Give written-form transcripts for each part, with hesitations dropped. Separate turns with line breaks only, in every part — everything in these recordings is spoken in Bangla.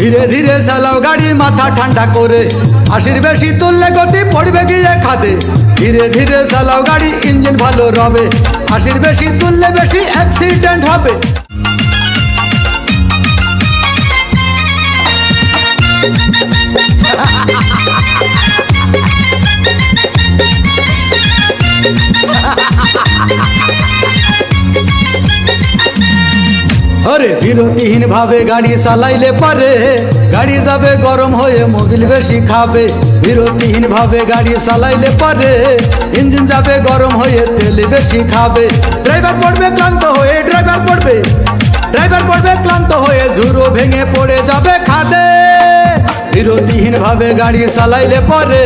ধীরে ধীরে চালাও গাড়ি মাথা ঠান্ডা করে, 80 বেশি তুললে গতি পড়বে গিয়ে খাদে। ধীরে ধীরে চালাও গাড়ি, ইঞ্জিন ভালো রবে, 80 বেশি তুললে বেশি অ্যাক্সিডেন্ট হবে। আরে বিরতিহীন ভাবে গাড়ি চালাইলে পারে, গাড়ি যাবে গরম হয়ে মোবিল বেশি খাবে। বিরতিহীন ভাবে গাড়ি চালাইলে পারে, ইঞ্জিন যাবে গরম হয়ে তেল বেশি খাবে। ড্রাইভার পড়বে ক্লান্ত হয়ে, ড্রাইভার পড়বে ক্লান্ত হয়ে, ঝুরো ভেঙে পড়ে যাবে খাদে। বিরতিহীন ভাবে গাড়ি চালাইলে পরে,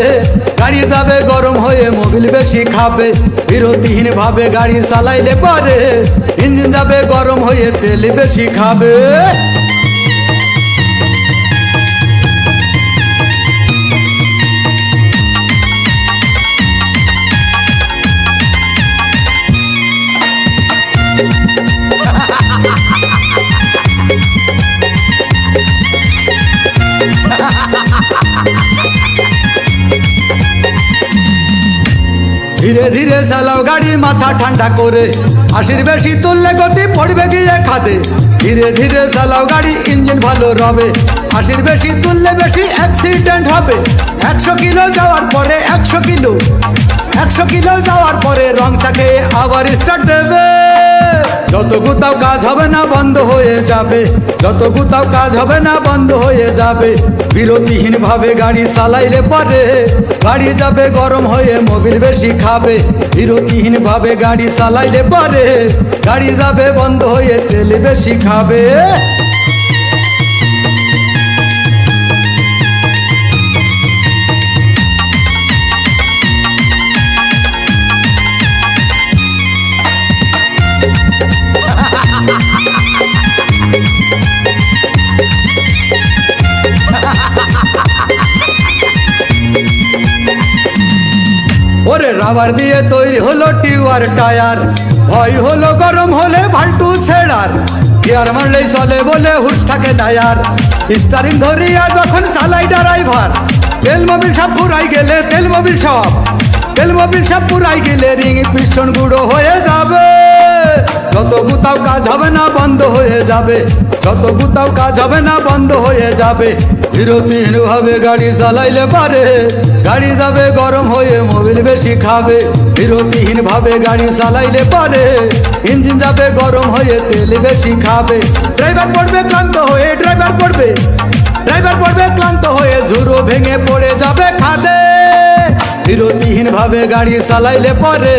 গাড়ি যাবে গরম হয়ে মোবিল বেশি খাবে। বিরতিহীন ভাবে গাড়ি চালাইলে পরে, ইঞ্জিন যাবে গরম হয়ে তেল বেশি খাবে। ধীরে ধীরে চালাও গাড়ি মাথা ঠান্ডা করে, 80 বেশি তুললে গতি পড়বে গিয়ে খাদে। ধীরে ধীরে চালাও গাড়ি, ইঞ্জিন ভালো রবে, 80 বেশি তুললে বেশি অ্যাক্সিডেন্ট হবে। 100 কিলো যাওয়ার পরে, 100 কিলো যাওয়ার পরে রং চাকে আবার স্টার্ট দেবে। যত গুতাও কাজ হবে না বন্ধ হয়ে যাবে, যত গুতাও কাজ হবে না বন্ধ হয়ে যাবে। বিরতিহীন ভাবে গাড়ি চালাইলে পরে, গাড়ি যাবে গরম হয়ে মোবিল বেশি খাবে। বিরতিহীন ভাবে গাড়ি চালাইলে পরে, গাড়ি যাবে বন্ধ হয়ে তেল বেশি খাবে। ওরে রাবার দিয়ে তৈরি হলো টিউবার টায়ার, ভয় হলো গরম হলে ভাল্টু ছেড়ার। গিয়ার মারলেই চলে বলে হুশ থাকে টায়ার, স্টারিং ধরিয়া যখন চালাই ড্রাইভার। তেল মোবিল সব পুরাই গেলে, তেল মোবিল সব পুরাই গেলে রিং পিস্টন গুঁড়ো হয়ে যাবে। যত গুতাও কাজ হবে না বন্ধ হয়ে যাবে, যত গুতাও কাজ হবে না বন্ধ হয়ে যাবে। বিরতিহীন ভাবে গাড়ি চালাইলে পারে, গাড়ি যাবে গরম হয়ে মোবিল বেশি খাবে। বিরতিহীন ভাবে গাড়ি চালাইলে পারে, ইঞ্জিন যাবে গরম হয়ে তেল বেশি খাবে। ড্রাইভার পড়বে ক্লান্ত হয়ে, ড্রাইভার পড়বে ক্লান্ত হয়ে, ঝুরো ভেঙে পড়ে যাবে খাদে। বিরতিহীন ভাবে গাড়ি চালাইলে পরে।